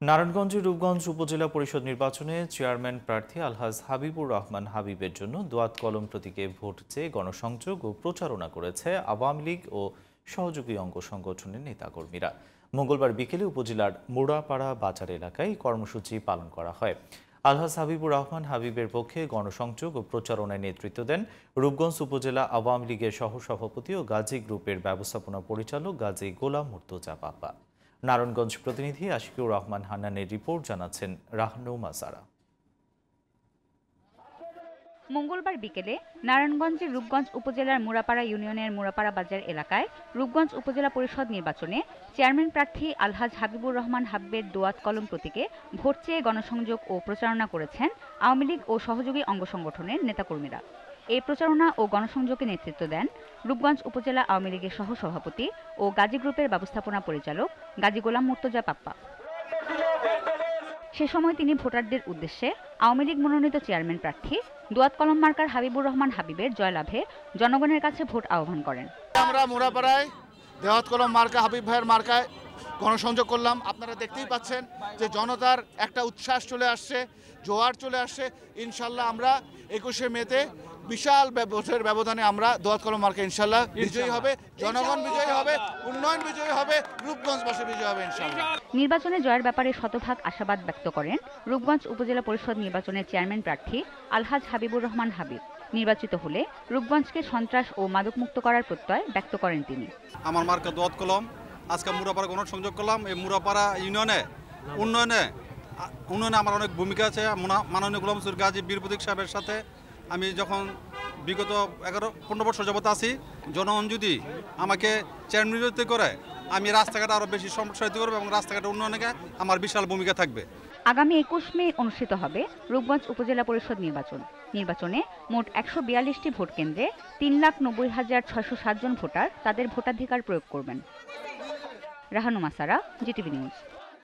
নারায়ণগঞ্জের রূপগঞ্জ উপজেলা পরিষদ নির্বাচনে চেয়ারম্যান প্রার্থী আলহাজ হাবিবুর রহমান হাবিবের জন্য দোয়াত কলম প্রতীকে ভোট চেয়ে গণসংযোগ ও প্রচারণা করেছে আওয়ামী লীগ ও সহযোগী অঙ্গ সংগঠনের নেতাকর্মীরা। মঙ্গলবার বিকেলে উপজেলার মোড়াপাড়া বাজার এলাকায় কর্মসূচি পালন করা হয়। আলহাজ হাবিবুর রহমান হাবিবের পক্ষে গণসংযোগ ও প্রচারণায় নেতৃত্ব দেন রূপগঞ্জ উপজেলা আওয়ামী লীগের সহসভাপতি ও গাজী গ্রুপের ব্যবস্থাপনা পরিচালক গাজী গোলাম মুর্তজা পাপা। নারায়ণগঞ্জ প্রতিনিধি আশিকুর রহমান হান্নানের রিপোর্ট, জানাচ্ছেন রাহনুমা সারা। মঙ্গলবার বিকেলে নারায়ণগঞ্জের রূপগঞ্জ উপজেলার মুড়াপাড়া ইউনিয়নের মুড়াপাড়া বাজার এলাকায় রূপগঞ্জ উপজেলা পরিষদ নির্বাচনে চেয়ারম্যান প্রার্থী আলহাজ হাবিবুর রহমান হাবিবের দোয়াত কলম প্রতীকে ভোট চেয়ে গণসংযোগ ও প্রচারণা করেছেন আওয়ামী লীগ ও সহযোগী অঙ্গ সংগঠনের নেতাকর্মীরা। এই প্রচারণা ও গণসংযোগে নেতৃত্ব দেন রূপগঞ্জ উপজেলা আওয়ামী লীগের সহসভাপতি ও গাজী গ্রুপের ব্যবস্থাপনা পরিচালক গাজী গোলাম মুর্তজা পাপ্পা। সে সময় তিনি ভোটারদের উদ্দেশ্যে আওয়ামী লীগ মনোনীত চেয়ারম্যান প্রার্থী দোয়াত কলম মার্কার হাবিবুর রহমান হাবিবের জয়লাভে জনগণের কাছে ভোট আহ্বান করেন। আমরা মুড়াপাড়ায় দোয়াত কলম মার্কা হাবিব ভাইয়ের মার্কায় গণসংযোগ করলাম। আপনারা দেখতেই পাচ্ছেন যে জনতার একটা উচ্ছ্বাস চলে আসছে, জোয়ার চলে আসছে। ইনশাল্লাহ আমরা 21শে মেতে বিশাল ভোটের ব্যবধানে আমরা দোয়াত কলম মার্কা ইনশাল্লাহ বিজয়ী হবে, জনগণ বিজয়ী হবে, উন্নয়ন বিজয়ী হবে, রূপগঞ্জবাসী বিজয়ী হবে ইনশাল্লাহ। নির্বাচনে জয়ের ব্যাপারে শতভাগ আশাবাদ ব্যক্ত করেন রূপগঞ্জ উপজেলা পরিষদ নির্বাচনের চেয়ারম্যান প্রার্থী আলহাজ হাবিবুর রহমান হাবিব। নির্বাচিত হলে রূপগঞ্জকে সন্ত্রাস ও মাদকমুক্ত করার প্রত্যয় ব্যক্ত করেন তিনি। আমার মার্কা দোয়াত কলম, আজকে মুড়াপাড়া গণসংযোগ করলাম। এই মুড়াপাড়া ইউনিয়নে উন্নয়নে আমার অনেক ভূমিকা আছে। মাননীয় গোলাম মুর্তজা গাজী বীর প্রতীক সাহেবের সাথে আমি যখন বিগত 15 বছর যাবত আছি, জনগণ যদি আমাকে চেয়ারম্যান নির্বাচিত করে আমি রাস্তাঘাট আরও বেশি সম্প্রসারিত করবো এবং রাস্তাঘাটের উন্নয়নে আমার বিশাল ভূমিকা থাকবে। আগামী 21 মে অনুষ্ঠিত হবে রূপগঞ্জ উপজেলা পরিষদ নির্বাচন। নির্বাচনে মোট 142টি ভোট কেন্দ্রে 3,90,607 জন ভোটার তাদের ভোটাধিকার প্রয়োগ করবেন। রাহনুমা সারা, জিটিভি নিউজ।